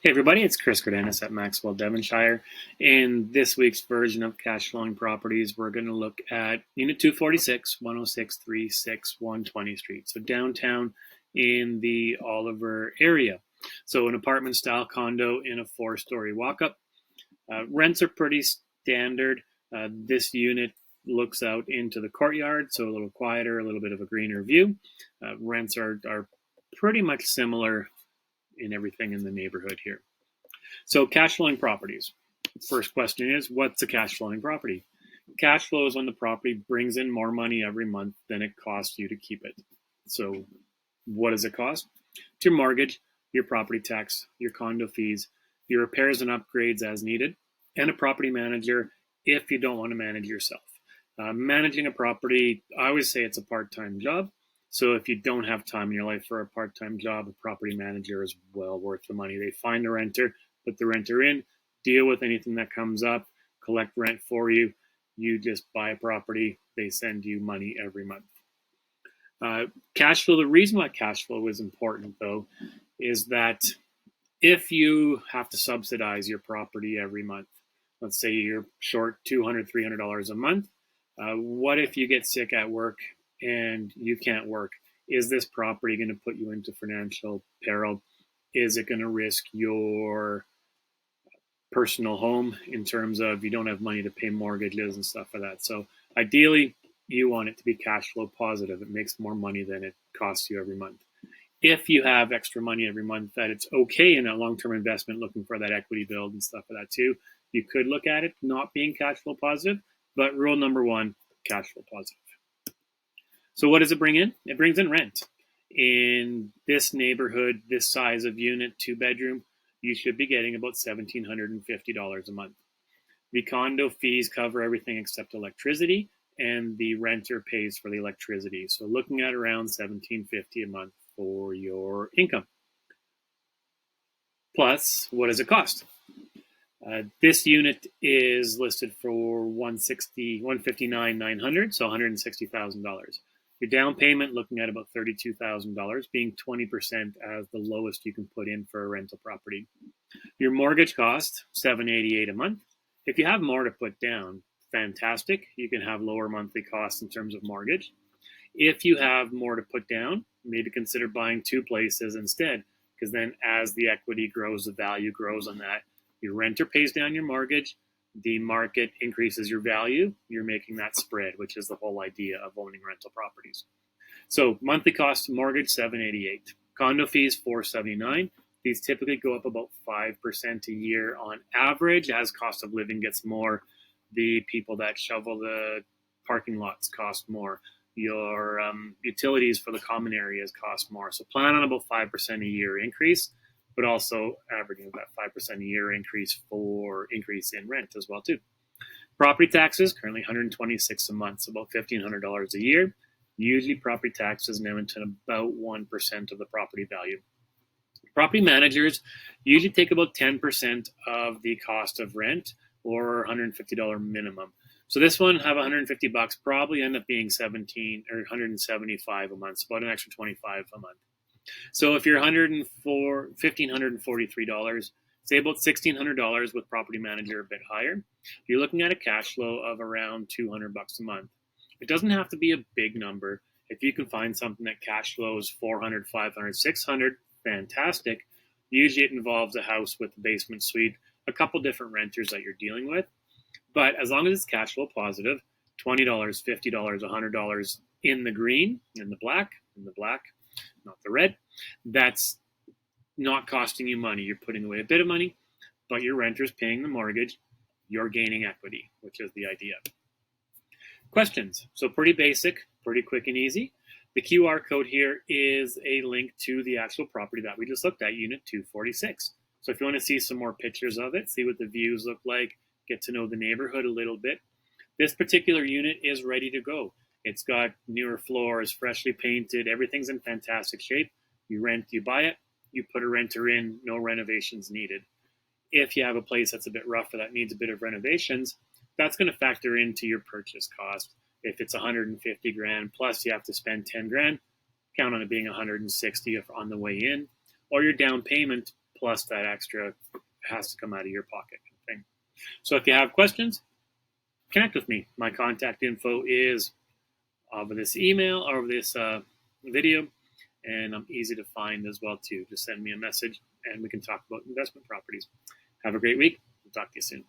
Hey everybody, it's Chris Cardenas at Maxwell Devonshire. In this week's version of Cash Flowing Properties, we're going to look at Unit 246, 10636 120 Street. So downtown in the Oliver area. So an apartment style condo in a 4-story walk-up. Rents are pretty standard. This unit looks out into the courtyard, so a little quieter, a little bit of a greener view. Rents are pretty much similar in everything in the neighborhood here. So cash flowing properties. First question is, what's a cash flowing property? Cash flow is when the property brings in more money every month than it costs you to keep it. So what does it cost? It's your mortgage, your property tax, your condo fees, your repairs and upgrades as needed, and a property manager if you don't want to manage yourself. Managing a property, I always say it's a part-time job. So if you don't have time in your life for a part-time job, a property manager is well worth the money. They find a renter, put the renter in, deal with anything that comes up, collect rent for you. You just buy a property, they send you money every month. Cash flow, the reason why cash flow is important, though, is that if you have to subsidize your property every month, let's say you're short $200, $300 a month, what if you get sick at work and you can't work? Is this property going to put you into financial peril? Is it going to risk your personal home in terms of you don't have money to pay mortgages and stuff like that? So ideally, you want it to be cash flow positive. It makes more money than it costs you every month. If you have extra money every month, that it's okay in a long-term investment looking for that equity build and stuff like that too, you could look at it not being cash flow positive. But rule number one, cash flow positive. So what does it bring in? It brings in rent. In this neighborhood, this size of unit, 2-bedroom, you should be getting about $1,750 a month. The condo fees cover everything except electricity, and the renter pays for the electricity. So looking at around $1,750 a month for your income. Plus, what does it cost? This unit is listed for $159,900, so $160,000. Your down payment looking at about $32,000, being 20% as the lowest you can put in for a rental property. Your mortgage cost $788 a month. If you have more to put down, fantastic. You can have lower monthly costs in terms of mortgage. If you have more to put down, maybe consider buying 2 places instead, because then as the equity grows, the value grows on that. Your renter pays down your mortgage, the market increases your value, you're making that spread, which is the whole idea of owning rental properties. So monthly cost of mortgage, $788. Condo fees, $479. These typically go up about 5% a year on average. As cost of living gets more, the people that shovel the parking lots cost more. Your utilities for the common areas cost more. So plan on about 5% a year increase, but also averaging about 5% a year increase in rent as well too. Property taxes, currently $126 a month, so about $1,500 a year. Usually property taxes now into about 1% of the property value. Property managers usually take about 10% of the cost of rent or $150 minimum. So this one have $150, probably end up being 17 or 175 a month, so about an extra 25 a month. So if you're $1,543, say about $1,600 with property manager a bit higher, you're looking at a cash flow of around $200 a month. It doesn't have to be a big number. If you can find something that cash flows $400, $500, $600, fantastic. Usually it involves a house with a basement suite, a couple different renters that you're dealing with. But as long as it's cash flow positive, $20, $50, $100 in the green, in the black, not the red, that's not costing you money. You're putting away a bit of money, but your renter's paying the mortgage. You're gaining equity, which is the idea. Questions. So pretty basic, pretty quick and easy. The QR code here is a link to the actual property that we just looked at, Unit 246. So if you want to see some more pictures of it, see what the views look like, get to know the neighborhood a little bit, this particular unit is ready to go. It's got newer floors, freshly painted, everything's in fantastic shape. You rent, you buy it, you put a renter in, no renovations needed. If you have a place that's a bit rough or that needs a bit of renovations, that's going to factor into your purchase cost. If it's 150 grand plus you have to spend 10 grand, count on it being 160 on the way in, or your down payment plus that extra has to come out of your pocket. Thing. So if you have questions, connect with me. My contact info is over this email or over this video, and I'm easy to find as well too. Just send me a message and we can talk about investment properties. Have a great week. We'll talk to you soon.